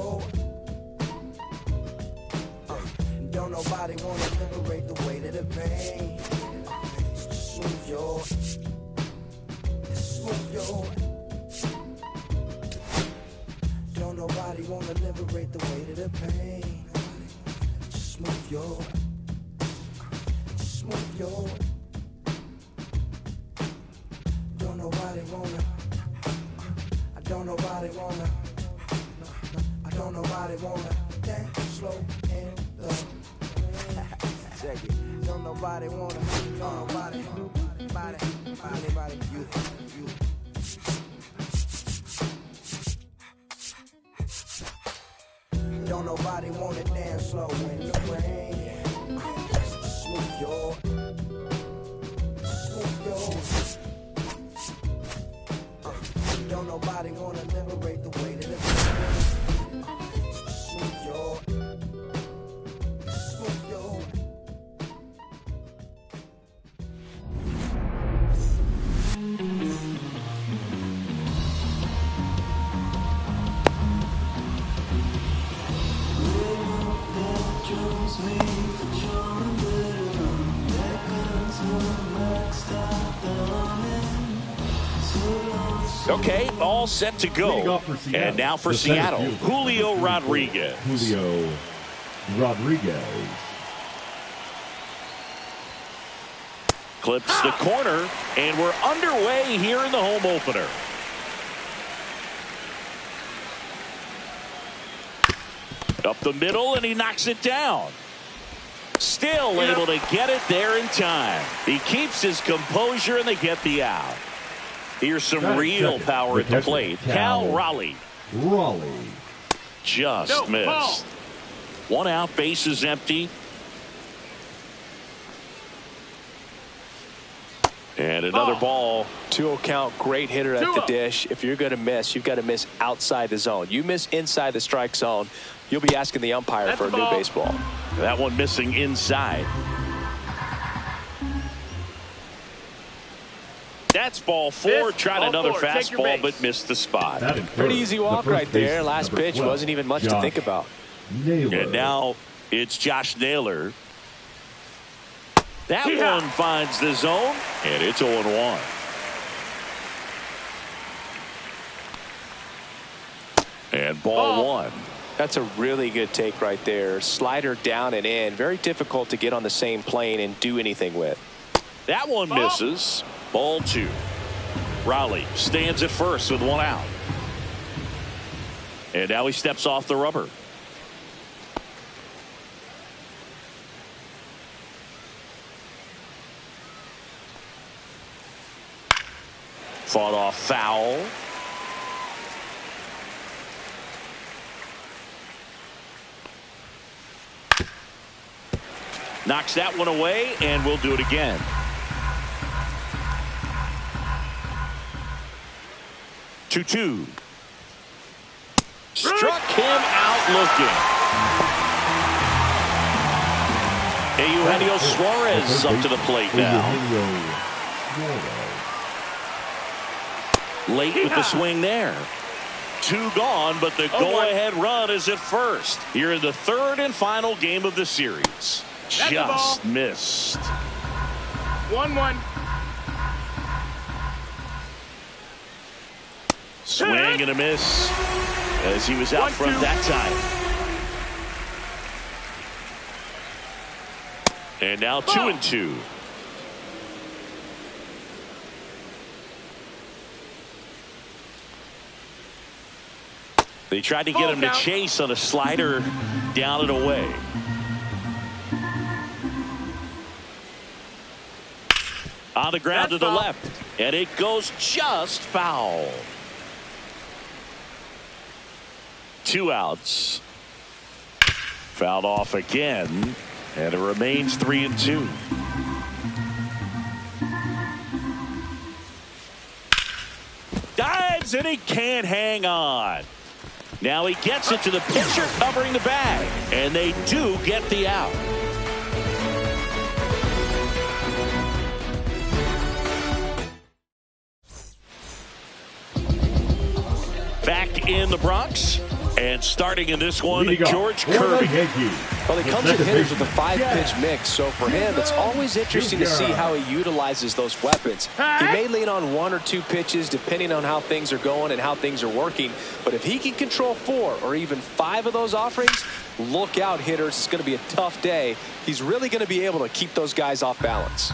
your. Don't nobody wanna liberate the weight of the pain. Smooth your. Smooth your. Don't nobody wanna liberate the weight of the pain. Smooth your. Smooth your. Don't nobody wanna. I don't nobody wanna. I don't nobody wanna dance slow and low. Check it. Don't nobody wanna. Don't nobody. Anybody. You. Don't nobody wanna dance slow in the rain. Smooth your. Don't nobody wanna liberate the weight of the pain. Smooth your. Smooth your. Okay, all set to go. And now for Seattle, Julio Rodriguez. Julio Rodriguez. Clips the corner, and we're underway here in the home opener. Up the middle, and he knocks it down. Still able to get it there in time. He keeps his composure, and they get the out. Here's some real power at the plate. Cal Raleigh. Just missed. One out, base is empty. And another ball. 2-0 count, great hitter at the dish. If you're going to miss, you've got to miss outside the zone. You miss inside the strike zone, you'll be asking the umpire for a new baseball. That one missing inside. That's ball 4. Tried another fastball, but missed the spot. Pretty easy walk right there. Last pitch wasn't even much to think about. And now it's Josh Naylor. That one finds the zone, and it's 0-1. And ball 1. That's a really good take right there. Slider down and in. Very difficult to get on the same plane and do anything with. That one misses. Ball 2. Raleigh stands at first with 1 out. And now he steps off the rubber. Fought off foul. Knocks that one away, and we'll do it again. Two. Struck him out looking. Eugenio Suarez up to the plate now. Late with the swing there. 2 gone, but the go-ahead run is at first. Here in the 3rd and final game of the series. Just missed. 1-1. Swing and a miss as he was out front that time. And now 2-2. They tried to get him to chase on a slider down and away. On the ground to the left, and it goes just foul. 2 outs. Fouled off again, and it remains 3-2. Dives, and he can't hang on. Now he gets it to the pitcher covering the bag, and they do get the out. Back in the Bronx, And starting in this one, Leading George off for the Kirby. Yankees, Well, he the comes with second hitters with a baseman, 5-pitch mix, so for him, it's always interesting to see how he utilizes those weapons. He may lean on 1 or 2 pitches depending on how things are going and how things are working, but if he can control 4 or even 5 of those offerings, look out, hitters. It's going to be a tough day. He's really going to be able to keep those guys off balance.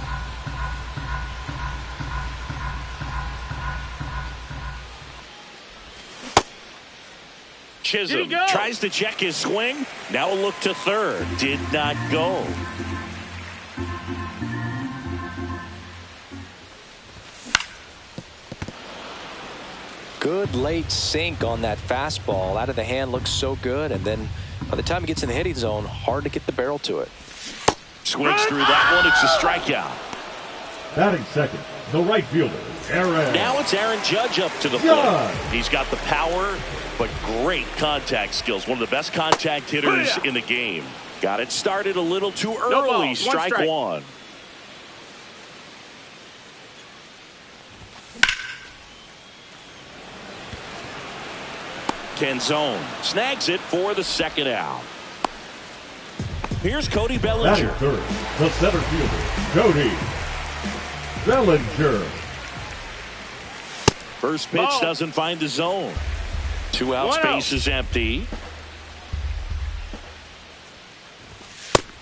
Chisholm tries to check his swing. Now a look to third. Did not go. Good late sink on that fastball. Out of the hand, looks so good, and then by the time he gets in the hitting zone, hard to get the barrel to it. Swings through that one. It's a strikeout. Batting second, the right fielder, Aaron. Now it's Aaron Judge up to the plate. He's got the power, but great contact skills. One of the best contact hitters in the game. Got it started a little too early. Strike one. Canzone snags it for the second out. Here's Cody Bellinger. Batting third, the center fielder, Cody Bellinger. First pitch doesn't find the zone. 2 out, space is empty.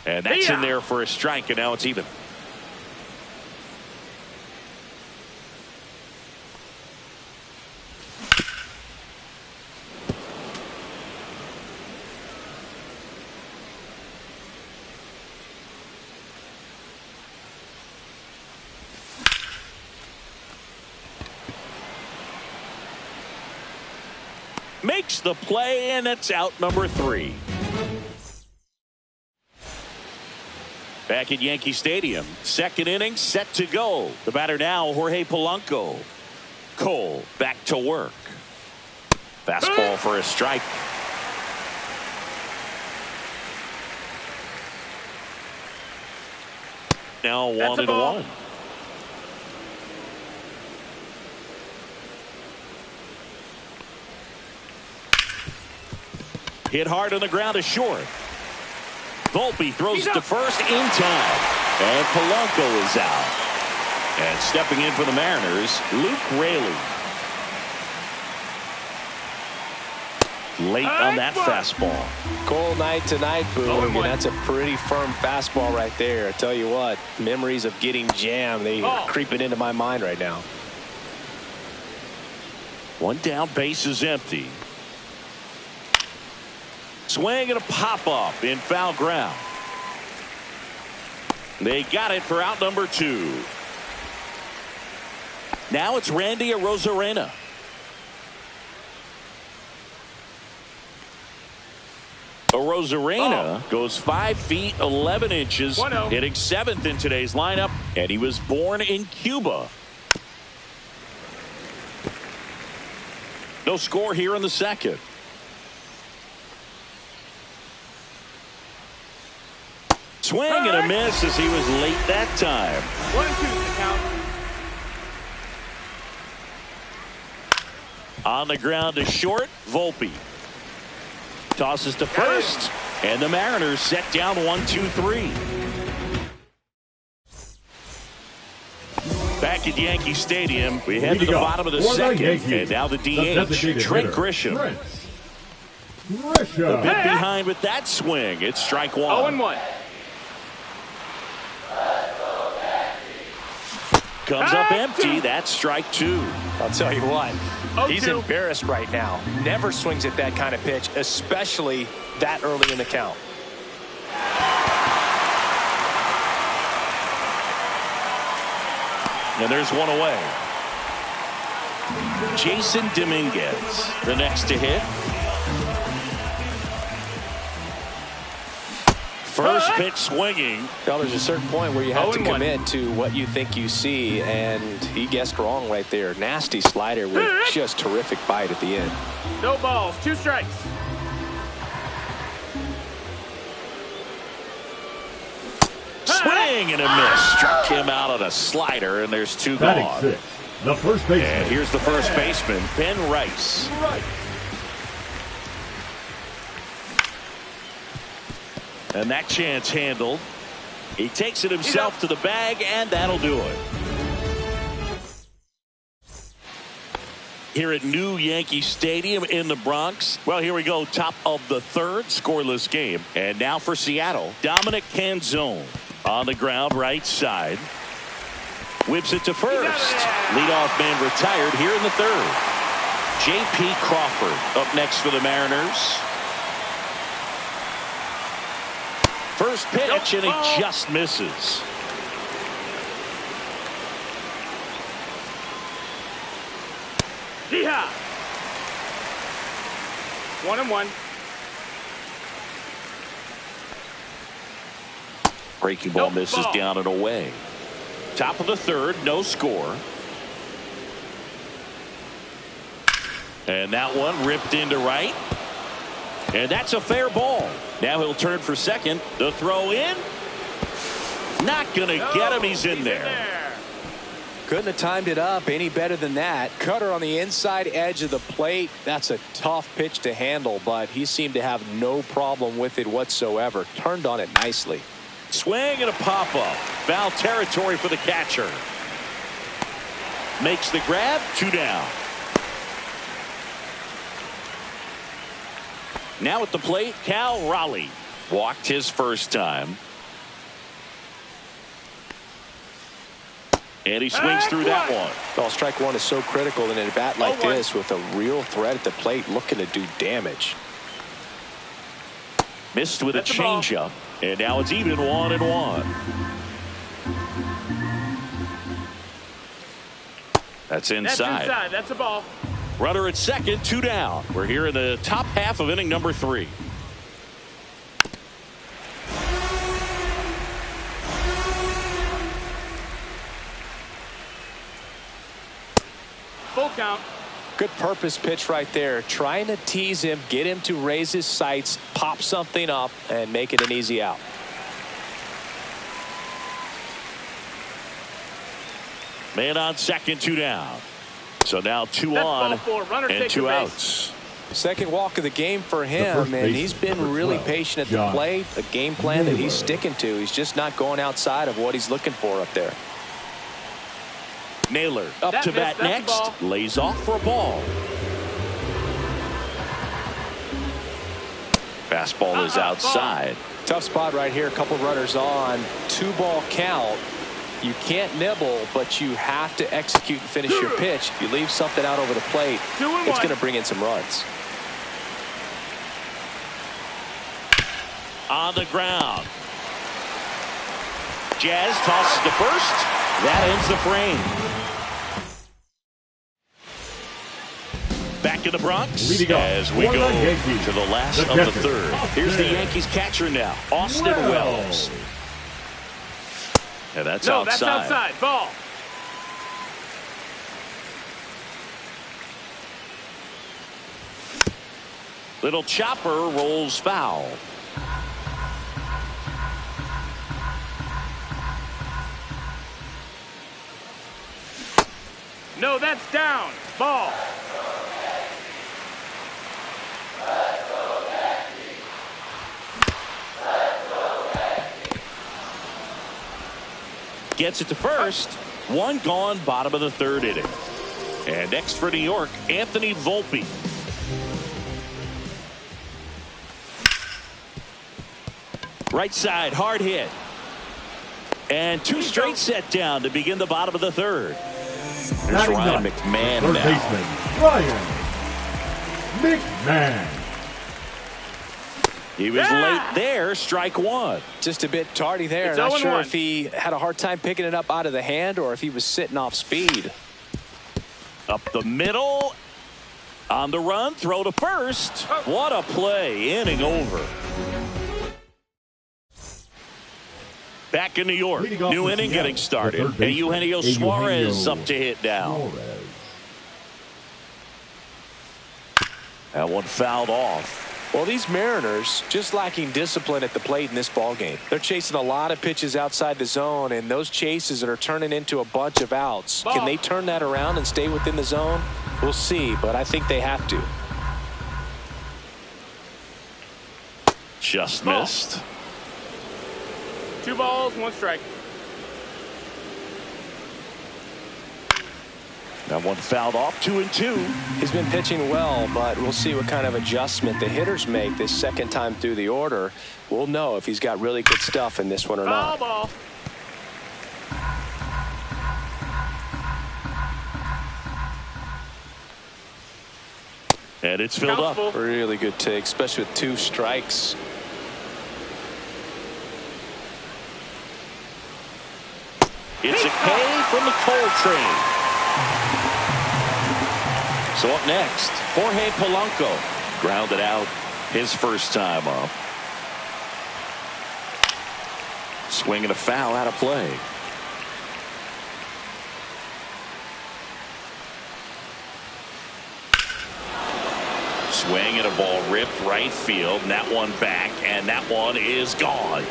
And that's in there for a strike, and now it's even. Makes the play, and it's out number 3. Back at Yankee Stadium, second inning set to go. The batter now, Jorge Polanco. Cole back to work. Fastball for a strike. Now 1-1. Hit hard on the ground to short. Volpe throws it to first in time. And Polanco is out. And stepping in for the Mariners, Luke Raley. Late on that fastball. Cold night tonight, Boog, and that's a pretty firm fastball right there. I tell you what, memories of getting jammed, they are creeping into my mind right now. One down, base is empty. Swing and a pop-up in foul ground. They got it for out number 2. Now it's Randy Arozarena. Arozarena goes 5 feet 11 inches, hitting 7th in today's lineup, and he was born in Cuba. No score here in the second. Swing and a miss as he was late that time. 1-2 count. On the ground to short, Volpe. Tosses to first, and the Mariners set down 1-2-3. Back at Yankee Stadium, we head to the bottom of the second, and now the DH, Trent Grisham. A bit behind with that swing. It's strike 1. 0-1. Comes up empty. That's strike 2. I'll tell you what, he's embarrassed right now. Never swings at that kind of pitch, especially that early in the count. And there's one away. Jason Dominguez, the next to hit. First pitch swinging. Well, there's a certain point where you have to commit to what you think you see, and he guessed wrong right there. Nasty slider with just terrific bite at the end. No balls, 2 strikes. Swing and a miss. Struck him out on a slider, and there's 2 gone. Batting 6, the first baseman. And here's the first baseman, Ben Rice. And that chance handled. He takes it himself to the bag, and that'll do it. Here at New Yankee Stadium in the Bronx. Well, here we go. Top of the third, scoreless game. And now for Seattle, Dominic Canzone on the ground, right side. Whips it to first. Leadoff man retired here in the third. J.P. Crawford up next for the Mariners. First pitch, and he just misses. Yeehaw! 1-1. Breaking ball misses down and away. Top of the third, no score. And that one ripped into right. And that's a fair ball. Now he'll turn for second. The throw in. Not going to get him. He's in there. Couldn't have timed it up any better than that. Cutter on the inside edge of the plate. That's a tough pitch to handle, but he seemed to have no problem with it whatsoever. Turned on it nicely. Swing and a pop-up. Foul territory for the catcher. Makes the grab. 2 down. Now at the plate, Cal Raleigh. Walked his first time. And he swings through that one. Well, strike one is so critical in a bat like this with a real threat at the plate looking to do damage. Missed with a changeup. And now it's even 1-1. That's inside. That's a ball. Runner at second, 2 down. We're here in the top half of inning number 3. Full count. Good purpose pitch right there. Trying to tease him, get him to raise his sights, pop something up, and make it an easy out. Man on second, 2 down. So now 2 on and 2 outs. Second walk of the game for him, and he's been really patient at the plate. A game plan that he's sticking to. He's just not going outside of what he's looking for up there. Naylor up to bat next. Lays off for a ball. Fastball is outside. Tough spot right here. A couple runners on. 2-ball count. You can't nibble, but you have to execute and finish your pitch. If you leave something out over the plate, it's going to bring in some runs. On the ground. Jazz tosses to first. That ends the frame. Back in the Bronx as we go to the last of the third. Here's the Yankees catcher now, Austin Wells. Yeah, that's outside. That's outside. Ball. Little chopper rolls foul. No, that's down. Ball. Gets it to first. 1 gone, bottom of the third inning. And next for New York, Anthony Volpe. Right side, hard hit. And 2 straight set down to begin the bottom of the third. There's Ryan McMahon third now. baseman, Ryan McMahon. He was late there, strike 1. Just a bit tardy there. Not sure if he had a hard time picking it up out of the hand or if he was sitting off speed. Up the middle. On the run, throw to first. What a play, inning over. Back in New York, new inning getting started. And Eugenio Suarez up to hit now. That one fouled off. Well, these Mariners just lacking discipline at the plate in this ballgame. They're chasing a lot of pitches outside the zone, and those chases are turning into a bunch of outs. Can they turn that around and stay within the zone? We'll see, but I think they have to. Just missed. 2 balls, 1 strike. That one fouled off, 2-2. He's been pitching well, but we'll see what kind of adjustment the hitters make this second time through the order. We'll know if he's got really good stuff in this one or not. Foul ball. And it's filled up. Full. Really good take, especially with 2 strikes. It's a K from the Cole train. So up next, Jorge Polanco grounded out his first time up. Swinging a foul out of play. Swing and a ball ripped right field, and that one back, and that one is gone.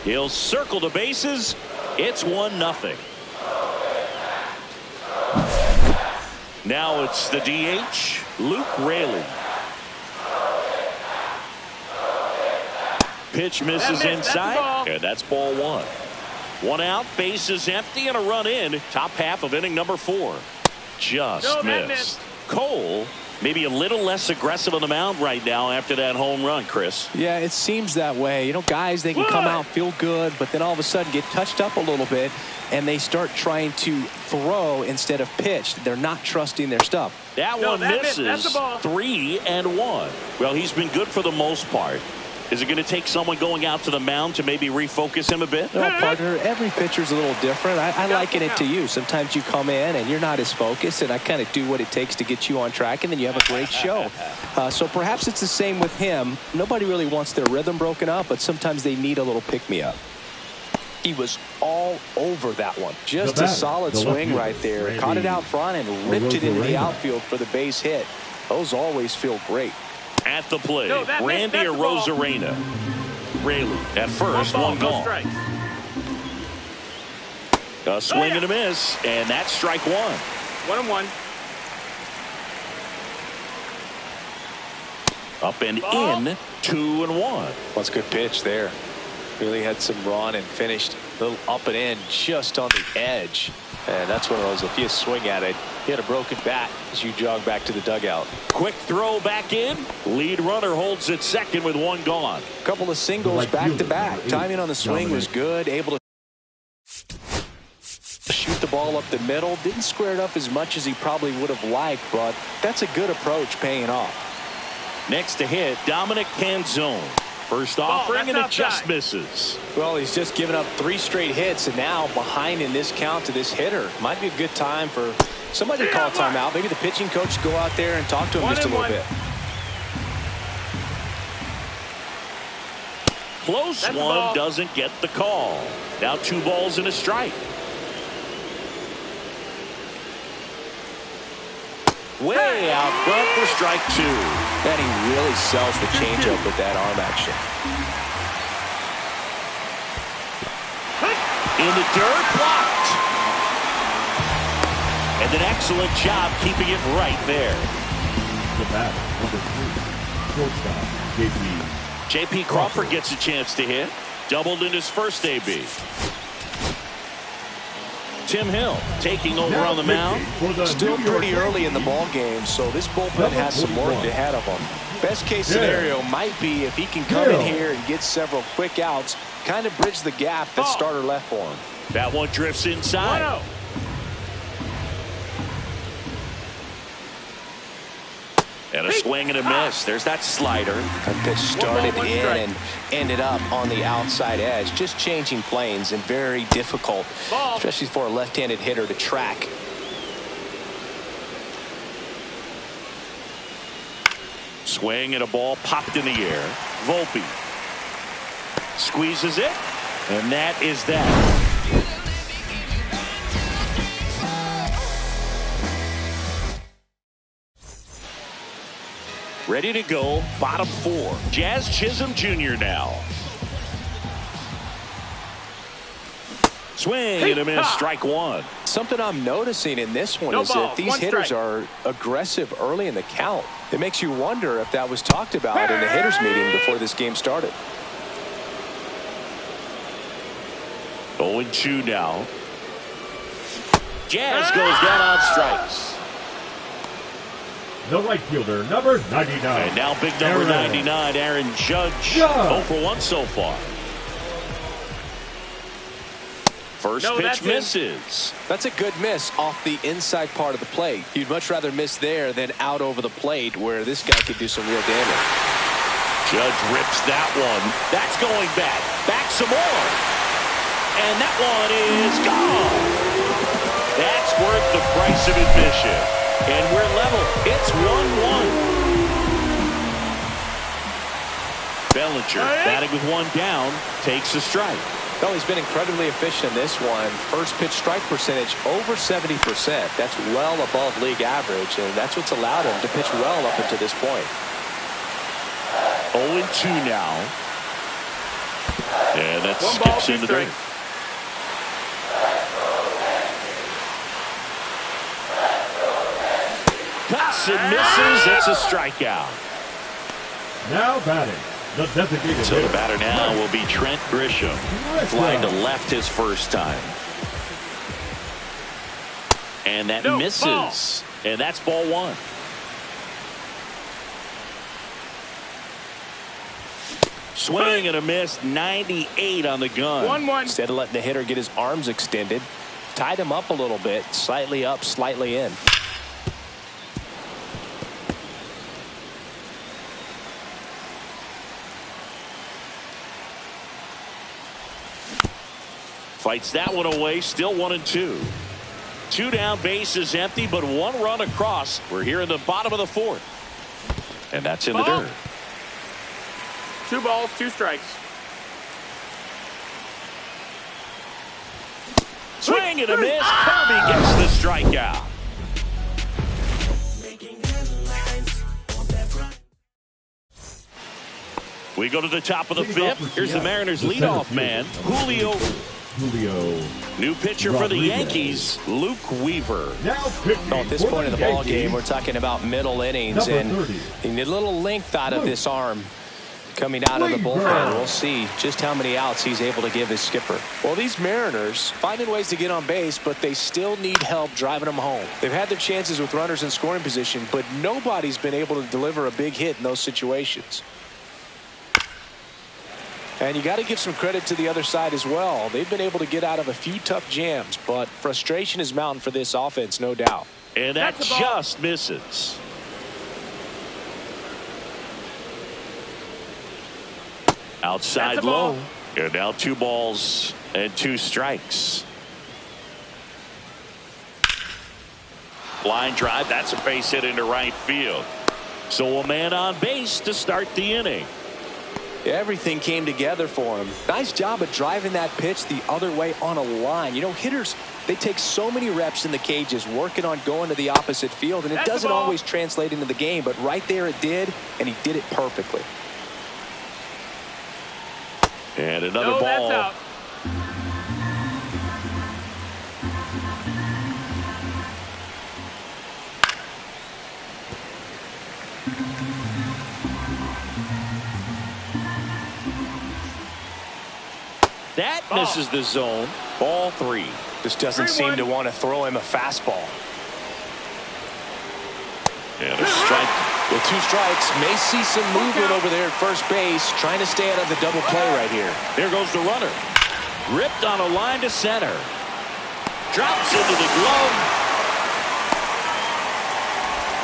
He'll circle the bases. It's 1-0. Now it's the DH, Luke Raley. Pitch misses inside, and that's ball 1. 1 out, bases empty, and a run in. Top half of inning number 4. Just missed. Cole maybe a little less aggressive on the mound right now after that home run, Chris. Yeah, it seems that way. You know, guys, they can come out, feel good, but then all of a sudden get touched up a little bit, and they start trying to throw instead of pitch. They're not trusting their stuff. That one misses. 3-1. Well, he's been good for the most part. Is it going to take someone going out to the mound to maybe refocus him a bit? No, partner, every pitcher's a little different. I liken it to you. Sometimes you come in and you're not as focused, and I kind of do what it takes to get you on track, and then you have a great show. So perhaps it's the same with him. Nobody really wants their rhythm broken up, but sometimes they need a little pick-me-up. He was all over that one. Just a solid swing right there. Caught it out front and ripped it into the outfield for the base hit. Those always feel great. At the plate, Randy Arozarena. Raley at first, 1 gone. A swing and a miss, and that's strike 1. 1-1. Up and in, 2-1. That's a good pitch there. Really had some run and finished a little up and in just on the edge. And that's one of those, if you swing at it, hit a broken bat as you jog back to the dugout. Quick throw back in. Lead runner holds at second with 1 gone. A couple of singles back to back. Timing on the swing was good. Able to shoot the ball up the middle. Didn't square it up as much as he probably would have liked, but that's a good approach paying off. Next to hit, Dominic Canzone. First offering, and it just misses. Well, he's just given up 3 straight hits, and now behind in this count to this hitter. Might be a good time for somebody to call timeout. Maybe the pitching coach go out there and talk to him just a little bit. Close one, doesn't get the call. Now 2 balls and a strike. Way out front for strike 2. And he really sells the changeup with that arm action. In the dirt, blocked. And an excellent job keeping it right there. The bat, number 3, shortstop, J.P. Crawford gets a chance to hit. Doubled in his first AB. Tim Hill taking over on the mound. Still pretty early in the ball game, so this bullpen has some work ahead of him. Best case scenario might be if he can come in here and get several quick outs, kind of bridge the gap that starter left for him. That one drifts inside. And a swing and a miss. There's that slider. That pitch started in and ended up on the outside edge. Just changing planes and very difficult, especially for a left-handed hitter to track. Swing and a ball popped in the air. Volpe squeezes it, and that is that. Ready to go, bottom 4. Jazz Chisholm Jr. now. Swing and a miss, strike 1. Something I'm noticing in this one is that these hitters are aggressive early in the count. It makes you wonder if that was talked about in the hitters meeting before this game started. 0-2 now. Jazz goes down on strikes. The right fielder, number 99. And now big number 99, Aaron Judge. 0 for 1 so far. First pitch misses. That's a good miss off the inside part of the plate. You'd much rather miss there than out over the plate where this guy could do some real damage. Judge rips that one. That's going back. Back some more. And that one is gone. That's worth the price of admission. And we're level. It's 1-1. Bellinger batting with one down takes a strike. Well, he's been incredibly efficient in this one. First pitch strike percentage over 70%. That's well above league average, and that's what's allowed him to pitch well up until this point. 0-2 now. And that skips in the dirt. Cuts and misses. It's a strikeout. Now batting. The designated so the batter now will be Trent Grisham. Flying to left his first time. And that misses. Ball. And that's ball 1. Swing and a miss. 98 on the gun. 1-1. Instead of letting the hitter get his arms extended, tied him up a little bit. Slightly up, slightly in. Fights that one away. Still 1-2. 2 down, bases empty, but 1 run across. We're here in the bottom of the 4th. And that's in the dirt. 2 balls, 2 strikes. Swing and a miss. Kirby gets the strikeout. We go to the top of the 5th. Here's the Mariners leadoff man, Julio. New pitcher for the Yankees, Luke Weaver. At this point in the ball game, we're talking about middle innings, and you need a little length out of this arm coming out of the bullpen. We'll see just how many outs he's able to give his skipper. Well, these Mariners finding ways to get on base, but they still need help driving them home. They've had their chances with runners in scoring position, but nobody's been able to deliver a big hit in those situations. And you got to give some credit to the other side as well. They've been able to get out of a few tough jams, but frustration is mounting for this offense, no doubt. And that just misses. Outside low. And now 2 balls and 2 strikes. Line drive. That's a base hit into right field. So a man on base to start the inning. Everything came together for him. Nice job of driving that pitch the other way on a line. You know, hitters, they take so many reps in the cages working on going to the opposite field, and it doesn't always translate into the game, but right there it did, and he did it perfectly. And another ball. That's out. That misses the zone. Ball 3. Just doesn't seem to want to throw him a fastball. And a strike. With 2 strikes, may see some movement over there at first base, trying to stay out of the double play right here. There goes the runner. Ripped on a line to center. Drops into the glove.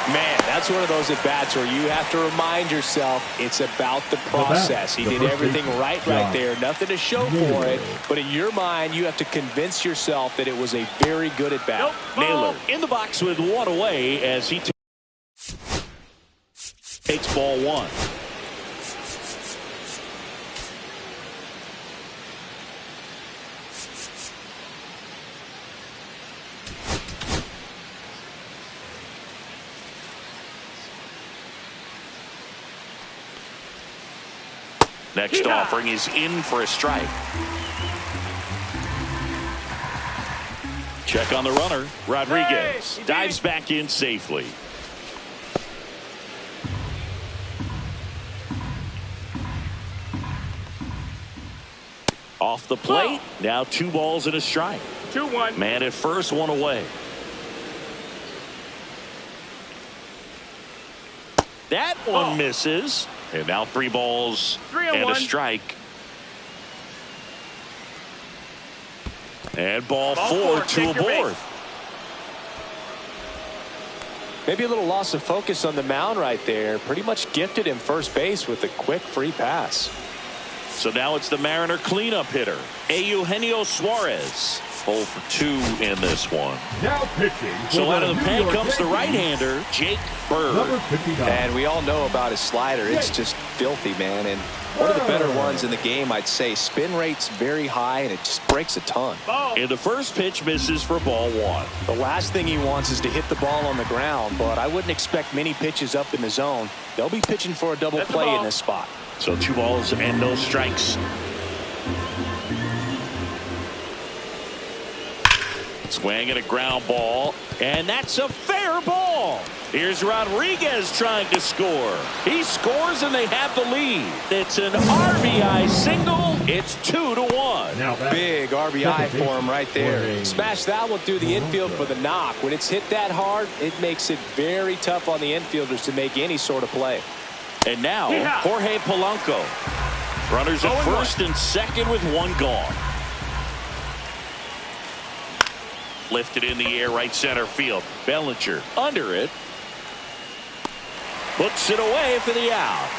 Man, that's one of those at-bats where you have to remind yourself it's about the process. He did everything right there. Nothing to show for it. But in your mind, you have to convince yourself that it was a very good at-bat. Naylor in the box with 1 away as he takes ball 1. Next offering is in for a strike. Check on the runner. Rodriguez Hey, dives back in safely. Off the plate. Now 2 balls and a strike. 2-1. Man at first, 1 away. That one misses. And now 3 balls 3-1. and a strike. And ball 4, 2 aboard. Maybe a little loss of focus on the mound right there. Pretty much gifted him first base with a quick free pass. So now it's the Mariner cleanup hitter, Eugenio Suarez. 0 for 2 in this one. Now pitching. So out of the New pen York comes the Yankees, right-hander, Jake number Bird. 59. And we all know about his slider. It's just filthy, man. And one of the better ones in the game, I'd say. Spin rate's very high, and it just breaks a ton. And the first pitch misses for ball 1. The last thing he wants is to hit the ball on the ground, but I wouldn't expect many pitches up in the zone. They'll be pitching for a double play in this spot. So 2 balls and no strikes. Swing and a ground ball, and that's a fair ball. Here's Rodriguez trying to score. He scores and they have the lead. It's an RBI single. It's 2-1. Now back. Big RBI for him right there. Smash that one through the infield for the knock. When it's hit that hard, it makes it very tough on the infielders to make any sort of play. And now Jorge Polanco. Runners at first and second with 1 gone. Lifted in the air, right center field. Bellinger under it. Puts it away for the out.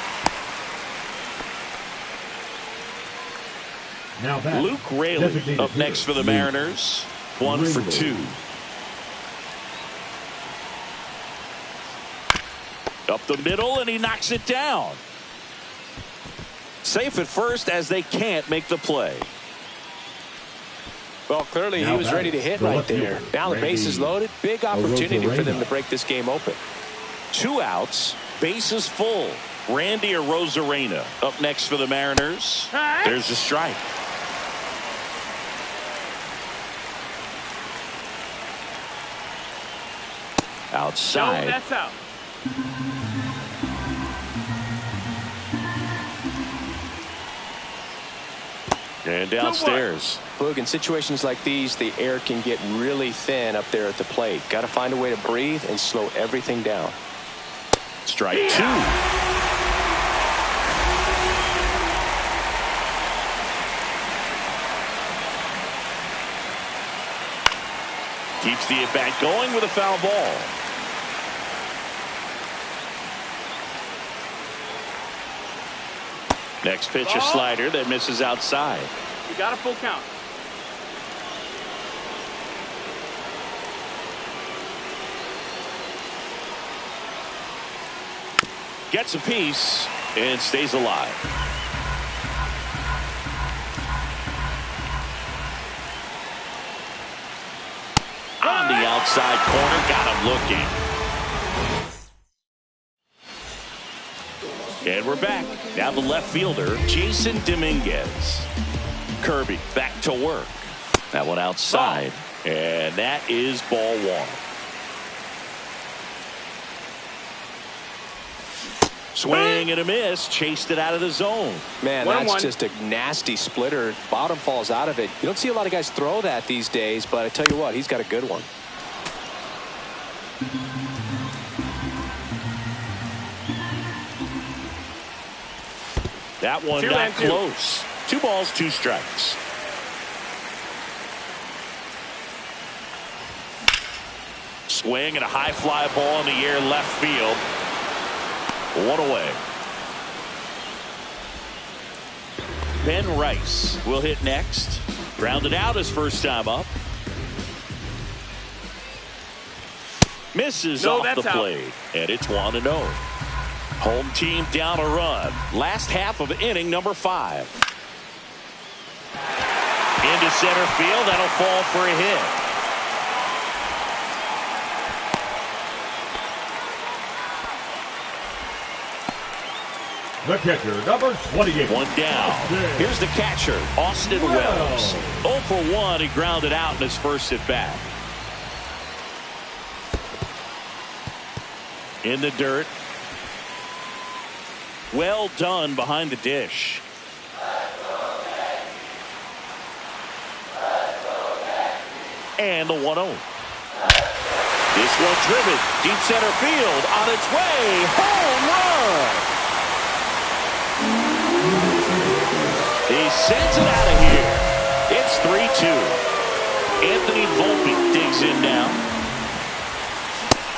Now back. Luke Raley Designated up next for the hitter, Mariners. 1 for 2. Up the middle, and he knocks it down. Safe at first as they can't make the play. Well, clearly he was ready to hit right there. Now the base is loaded. Big opportunity for them to break this game open. 2 outs, bases full. Randy Arozarena up next for the Mariners. There's a strike. Outside. No, that's out. And downstairs. Look, in situations like these, the air can get really thin up there at the plate. Got to find a way to breathe and slow everything down. Strike 2. Keeps the at-bat going with a foul ball. Next pitch, a slider that misses outside. You got a full count. Gets a piece and stays alive. On the outside corner, got him looking. And we're back. Now the left fielder, Jason Dominguez. Kirby back to work. That one outside. And that is ball 1. Swing and a miss. Chased it out of the zone. Man, 1-1. that's just a nasty splitter. Bottom falls out of it. You don't see a lot of guys throw that these days, but I tell you what, he's got a good one. That one not close. 2 balls, 2 strikes. Swing and a high fly ball in the air left field. 1 away. Ben Rice will hit next. Grounded out his first time up. Misses off the plate. And it's 1-0. Home team down a run. Last half of inning number 5. Into center field. That'll fall for a hit. The catcher, number 28. 1 down. Here's the catcher, Austin Wells. 0 for 1. He grounded out in his first at bat. In the dirt. Well done behind the dish. And the 1-0. This one driven deep center field on its way. Home run. He sends it out of here. It's 3-2. Anthony Volpe digs in now.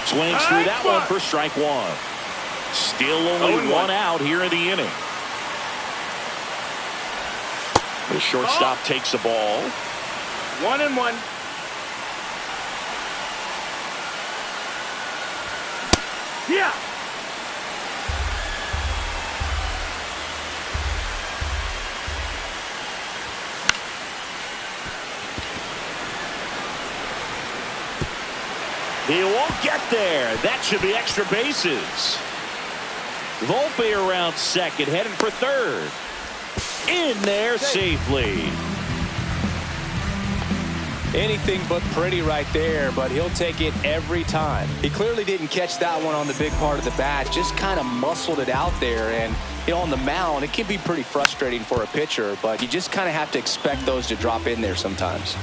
Swings through that one for strike one. Still only one out here in the inning. The shortstop takes the ball. 1-1. Yeah. He won't get there. That should be extra bases. Volpe around second, heading for third. In there safely. Anything but pretty right there, but he'll take it every time. He clearly didn't catch that one on the big part of the bat, just kind of muscled it out there. And on the mound, it can be pretty frustrating for a pitcher, but you just kind of have to expect those to drop in there sometimes.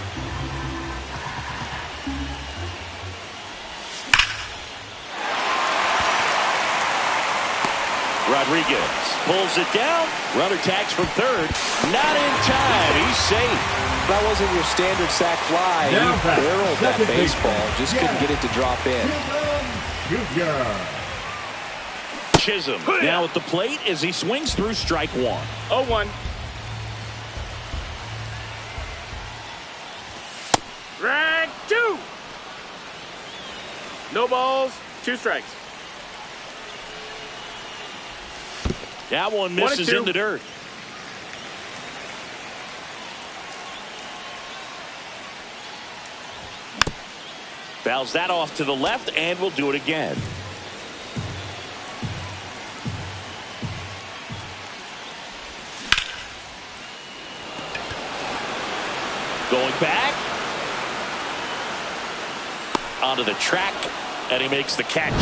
Rodriguez pulls it down. Runner tags from third. Not in time. He's safe. That wasn't your standard sac fly. He barreled that baseball. Just couldn't get it to drop in. Chisholm now at the plate as he swings through strike one. 0-1. Strike two. No balls, 2 strikes. That one misses in the dirt. Fouls that off to the left and will do it again. Going back. Onto the track, and he makes the catch.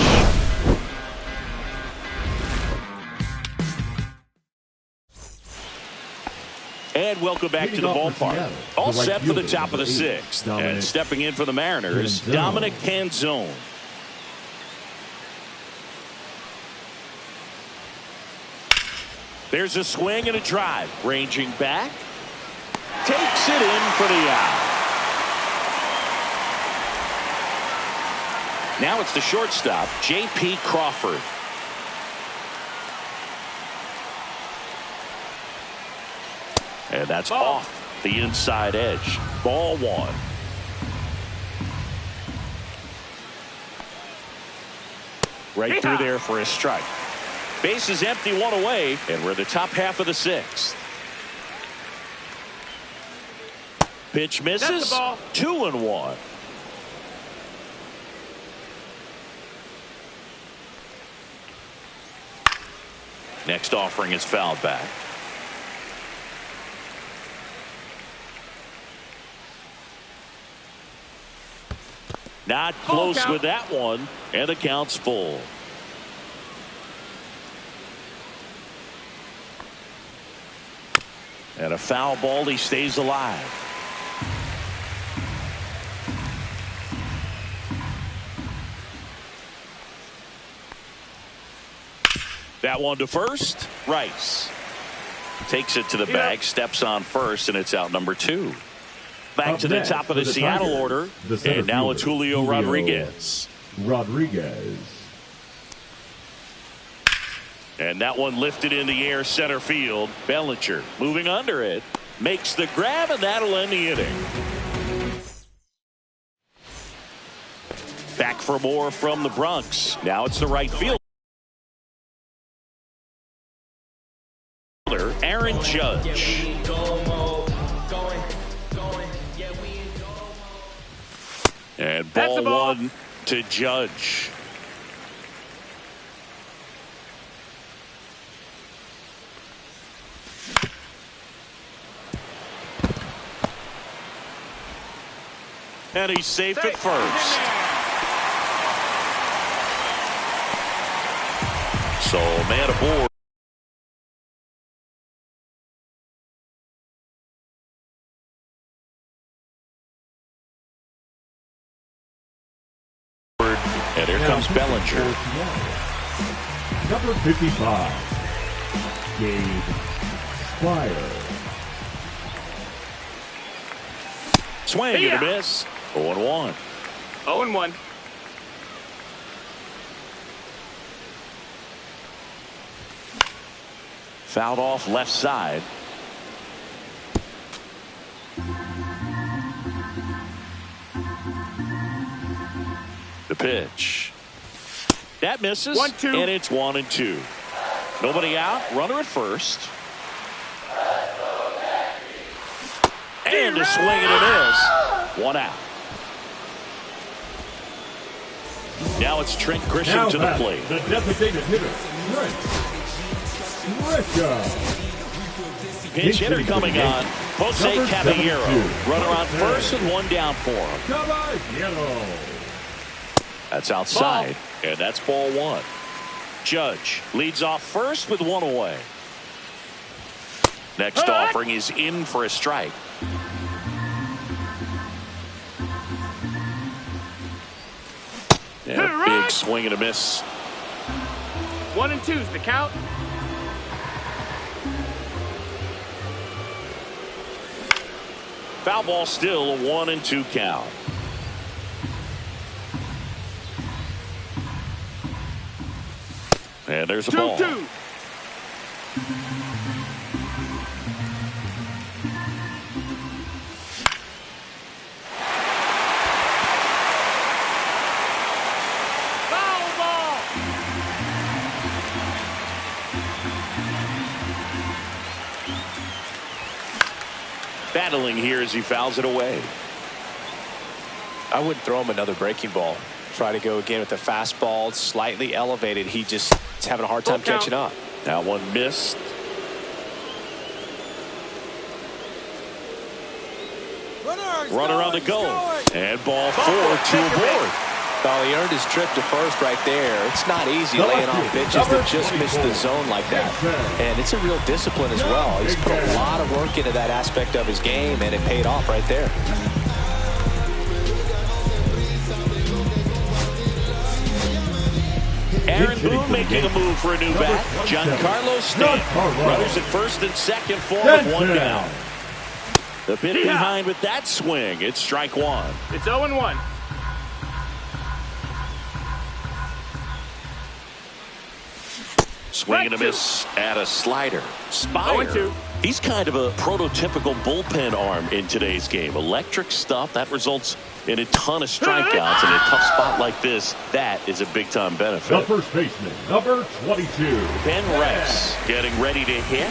And welcome back to the ballpark. All set for the top of the 6th. And stepping in for the Mariners, Dominic Canzone. There's a swing and a drive. Ranging back. Takes it in for the out. Now it's the shortstop, J.P. Crawford. And that's off the inside edge. Ball 1. Right through there for a strike. Base is empty, 1 away, and we're in the top half of the 6th. Pitch misses. 2-1. Next offering is fouled back. Not close with that one, and the count's full. And a foul ball, he stays alive. That one to first. Rice takes it to the bag, steps on first, and it's out number 2. Back to the top of the Seattle order, and now it's Julio Rodriguez. And that one lifted in the air center field. Bellinger moving under it, makes the grab, and that'll end the inning. Back for more from the Bronx. Now it's the right field. Aaron Judge. And ball 1 to Judge. And he's safe at first. So man aboard. And here comes Bellinger. Number 55, Gabe Squire. Swing and a miss. 0-1. 0-1. Fouled off left side. The pitch. That misses. 1-2. And it's 1-2. Nobody out. Runner at first. And a swing and a miss. 1 out. Now it's Trent Grisham Now to the plate. The designated hitter, Trent Grisham. Pinch hitter coming on. Jose Number Caballero. 72. Runner on first and 1 down for him. Caballero. That's outside. And that's ball 1. Judge leads off first with 1 away. Next offering is in for a strike. Yeah, big swing and a miss. 1-2's the count. Foul ball still a 1-2 count. And there's a ball. 2-2. Foul ball. Battling here as he fouls it away. I wouldn't throw him another breaking ball. Try to go again with the fastball, slightly elevated. He just is having a hard time catching up. That one missed. Runner on the go. And ball 4, 2 aboard. Well, he earned his trip to first right there. It's not easy laying on pitches that just miss the zone like that. And it's a real discipline as well. He's put a lot of work into that aspect of his game, and it paid off right there. Aaron Boone making a move for a new bat. Giancarlo Stanton. Runners at first and second for him, 1 down. The pit behind with that swing. It's strike 1. It's 0-1. Swing and a miss at a slider. Spire. 0-2. He's kind of a prototypical bullpen arm in today's game. Electric stuff that results in a ton of strikeouts. In a tough spot like this, that is a big-time benefit. The first baseman, number 22. Ben Rex getting ready to hit.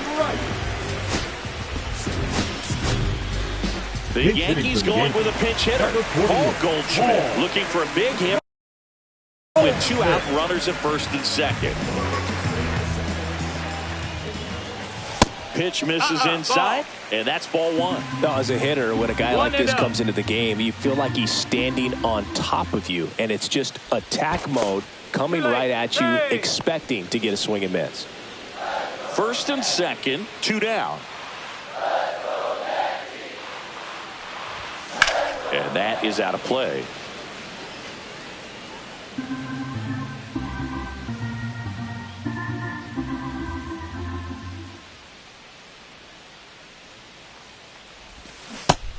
The Pinch Yankees hitting going for the with a pinch hitter. Number 48. Paul Goldschmidt Paul. looking for a big hit with 2 out, runners at first and second. Pitch misses inside, and that's ball 1. Now, as a hitter, when a guy like this comes into the game, you feel like he's standing on top of you, and it's just attack mode coming right at you, expecting to get a swing and miss. First and second, 2 down. And that is out of play.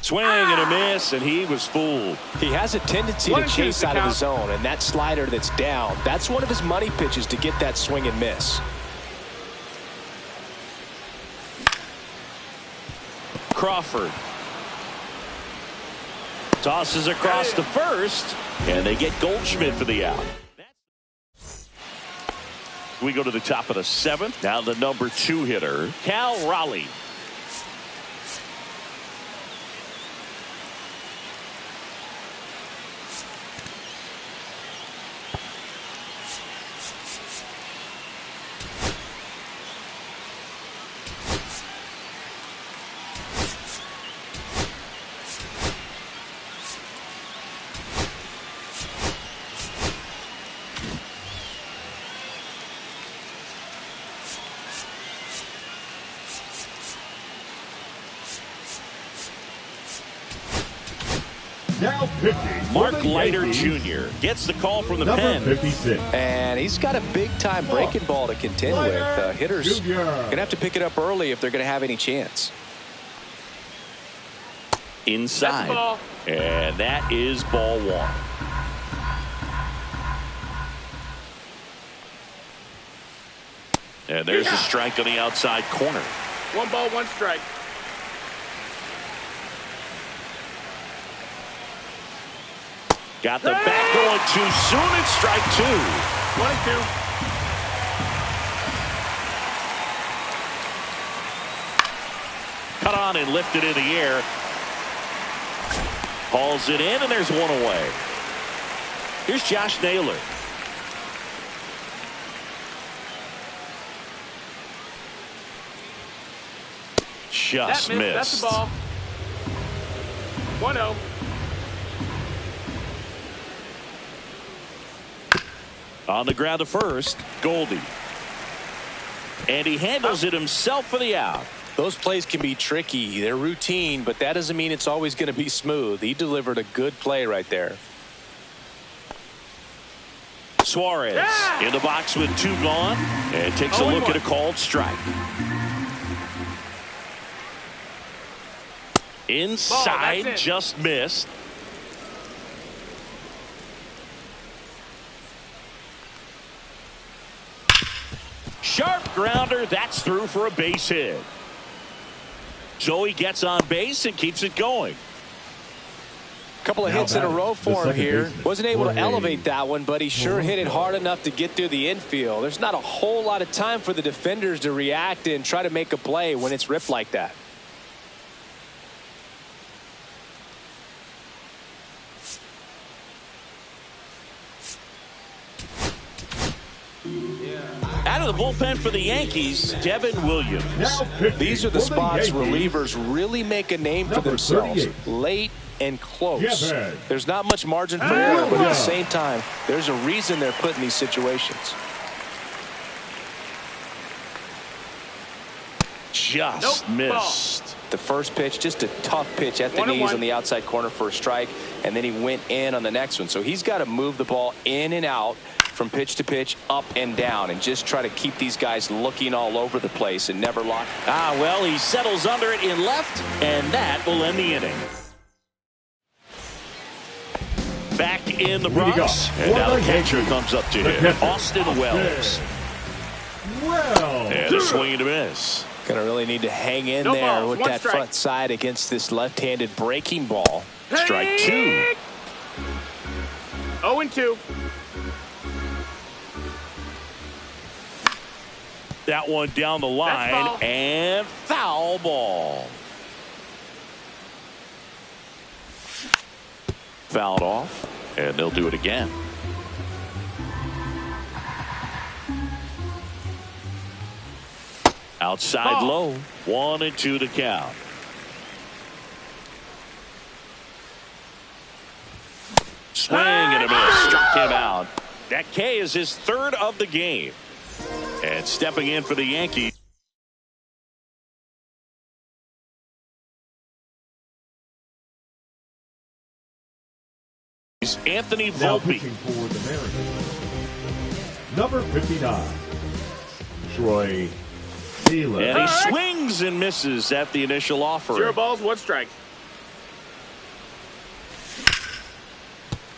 Swing and a miss, and he was fooled. He has a tendency to chase out of the zone, and that slider that's down, that's one of his money pitches to get that swing and miss. Crawford tosses across to first, and they get Goldschmidt for the out. We go to the top of the 7th. Now the number 2 hitter, Cal Raleigh. Now pitching for Mark the Leiter Yankees, Jr. gets the call from the number pen. 56. And he's got a big-time breaking ball to contend with. Hitters Jr. going to have to pick it up early if they're going to have any chance. Inside. That's the ball. And that is ball one. And there's a strike on the outside corner. 1 ball, 1 strike. Got the bat going too soon. It's strike 2. 1 and 2. Cut on and lifted in the air. Hauls it in, and there's one away. Here's Josh Naylor. Just That missed. That's missed. the ball. 1-0. On the ground to first, Goldie. And he handles it himself for the out. Those plays can be tricky. They're routine, but that doesn't mean it's always going to be smooth. He delivered a good play right there. Suarez in the box with 2 gone and takes a look at a called strike. Inside, just missed. Sharp grounder, that's through for a base hit. So he gets on base and keeps it going. Couple of hits in a row for him here. Wasn't able to elevate that one, but he sure hit it hard enough to get through the infield. There's not a whole lot of time for the defenders to react and try to make a play when it's ripped like that. Out of the bullpen for the Yankees, Devin Williams. These are the spots relievers really make a name for themselves. 38. Late and close. Devin. There's not much margin for error, but at the same time, there's a reason they're put in these situations. Just missed. The first pitch, just a tough pitch at the knees on the outside corner for a strike, and then he went in on the next one. So he's got to move the ball in and out from pitch to pitch, up and down, and just try to keep these guys looking all over the place and never lock. Well, he settles under it in left, and that will end the inning. Back in the Bronx, and now the catcher comes up to him, Austin Wells. And a swing and a miss. Going to really need to hang in there with that front side against this left-handed breaking ball. Strike 2. 0-2. That one down the line, and foul ball. Fouled off, and they'll do it again. Outside low, 1-2 to count. Swing and a miss, struck him out. That K is his 3rd of the game. And stepping in for the Yankees. Anthony Volpe. For the Mariners, number 59, Troy Taylor. And he swings and misses at the initial offer. 0 balls, 1 strike.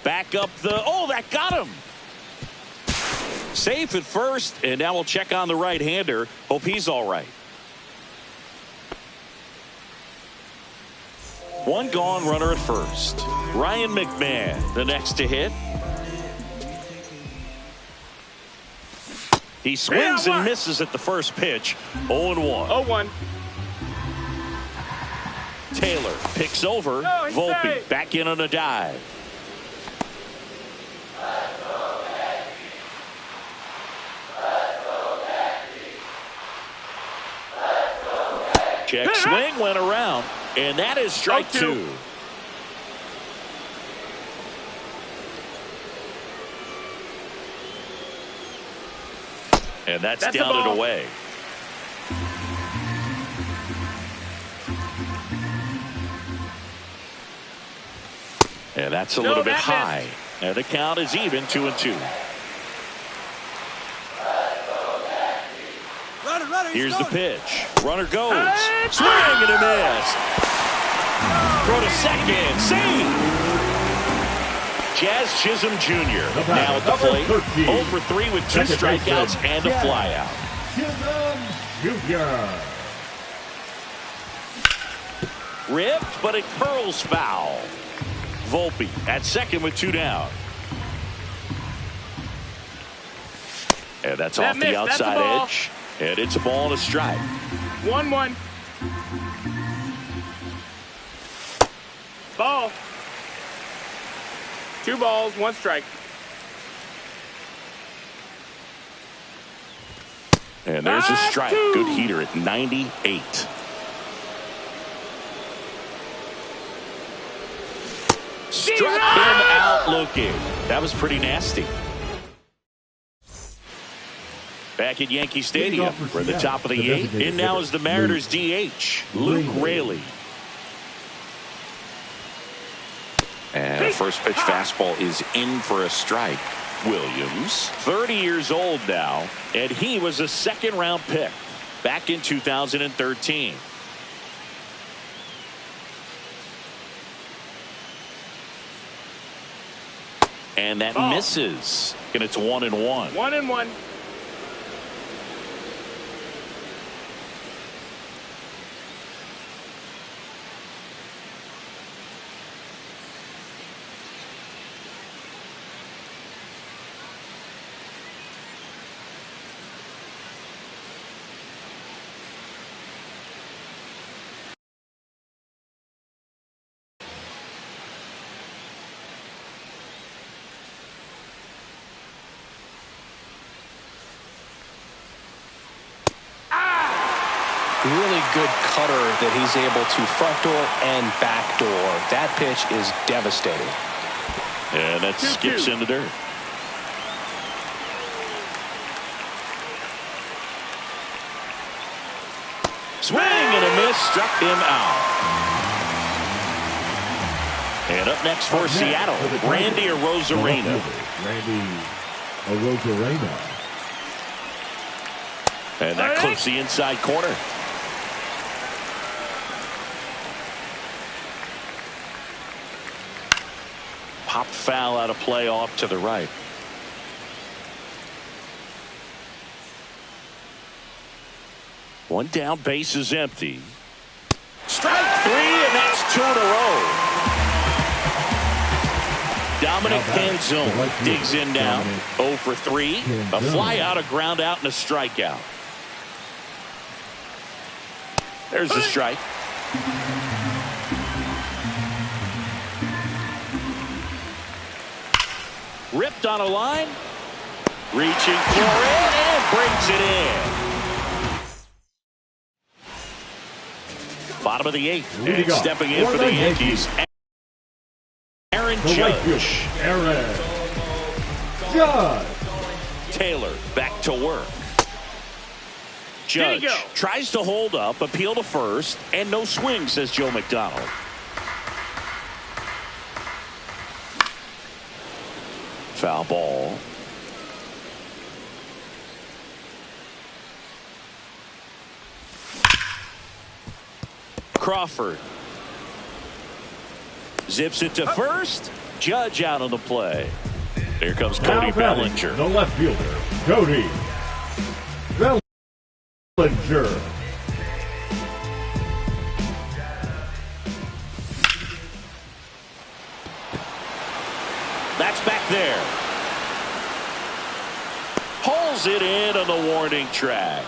Back up the, that got him. Safe at first, and now we'll check on the right-hander. Hope he's all right. 1 gone, runner at first. Ryan McMahon, the next to hit. He swings and misses at the first pitch. 0-1. 0-1. Taylor picks over. Volpe back in on a dive. Check swing, went around, and that is strike 2. And that's down and away. And that's a little bit high. And the count is even 2-2. Here's the pitch. Runner goes. Swing and a miss. Throw to second. Save. Jazz Chisholm Jr. now at the plate. 0 for 3 with 2 strikeouts and a flyout. Chisholm Jr. Ripped, but it curls foul. Volpe at second with 2 down. And that's off the outside edge. And it's a ball and a strike. 1-1. Ball. 2 balls, 1 strike. And there's a strike. Good heater at 98. Struck him out looking. That was pretty nasty. Back at Yankee Stadium, we're at the top of the 8th. In now is the Mariners DH, Luke Raley. And first pitch fastball is in for a strike. Williams, 30 years old now, and he was a second-round pick back in 2013. And that misses. And it's 1-1. 1-1. Really good cutter that he's able to front door and back door. That pitch is devastating. And that skips in the dirt. Swing and a miss, struck him out. And up next for Seattle, Randy Arozarena. Randy Arozarena. And that clips the inside corner. Pop foul out of play off to the right. One down, base is empty. Strike 3, and that's 2 in a row. Dominic Canzone digs in now. 0 for 3. A fly out, a ground out, and a strikeout. There's the strike. Ripped on a line. Reaching for it and brings it in. Bottom of the 8th. And stepping in for the Yankees, Aaron Judge. Aaron Judge. Taylor back to work. Judge tries to hold up, appeal to first, and no swing, says Joe McDonald. Foul ball. Crawford zips it to first. Judge out on the play. Here comes Cody Bellinger. The left fielder, Cody Bellinger. That's back there. Pulls it in on the warning track.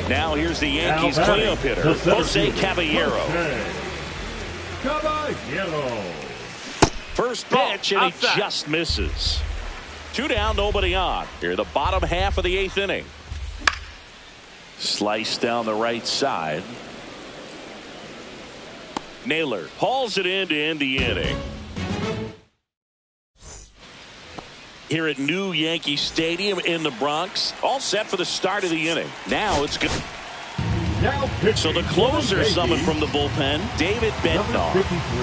Now here's the Yankees cleanup hitter, Jose Caballero. First pitch, and he just misses. 2 down, nobody on. Here, the bottom half of the 8th inning. Slice down the right side. Naylor hauls it in to end the inning. Here at New Yankee Stadium in the Bronx, all set for the start of the inning. Now it's good. Now pitching. So the closer summoned from the bullpen, David Bednar.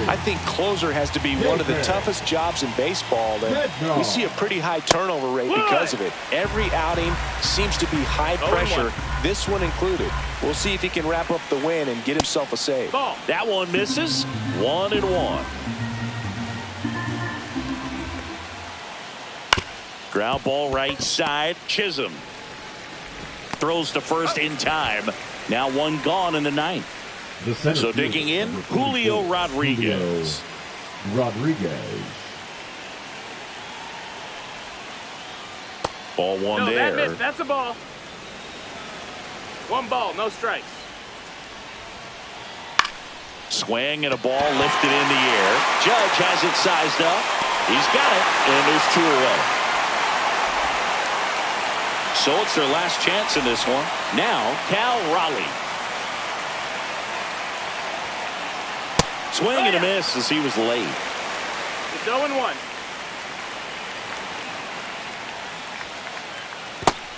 I think closer has to be one of the toughest jobs in baseball, and we see a pretty high turnover rate because of it. Every outing seems to be high pressure, this one included. We'll see if he can wrap up the win and get himself a save. That one misses. 1-1. Ground ball right side. Chisholm throws to first in time. Now one gone in the ninth. So digging in, Julio Rodriguez. Ball one No, there. that missed. That's a ball. One ball, no strikes. Swing and a ball lifted in the air. Judge has it sized up. He's got it, and there's 2 away. So it's their last chance in this one. Now Cal Raleigh. Swing and a miss as he was late. It's 0-1.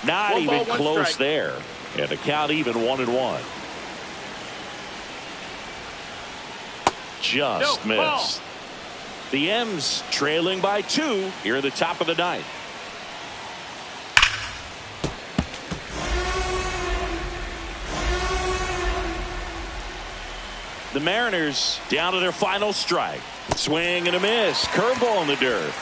Not One even ball, one close strike. there. And the count even 1-1. Just No, ball. missed. The M's trailing by 2 here at the top of the ninth. The Mariners down to their final strike. Swing and a miss. Curveball in the dirt.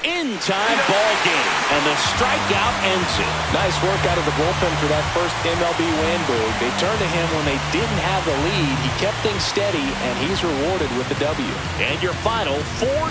In-time ball game, and the strikeout ends it. Nice work out of the bullpen for that first MLB win, Boog. They turned to him when they didn't have the lead. He kept things steady, and he's rewarded with the W. And your final 4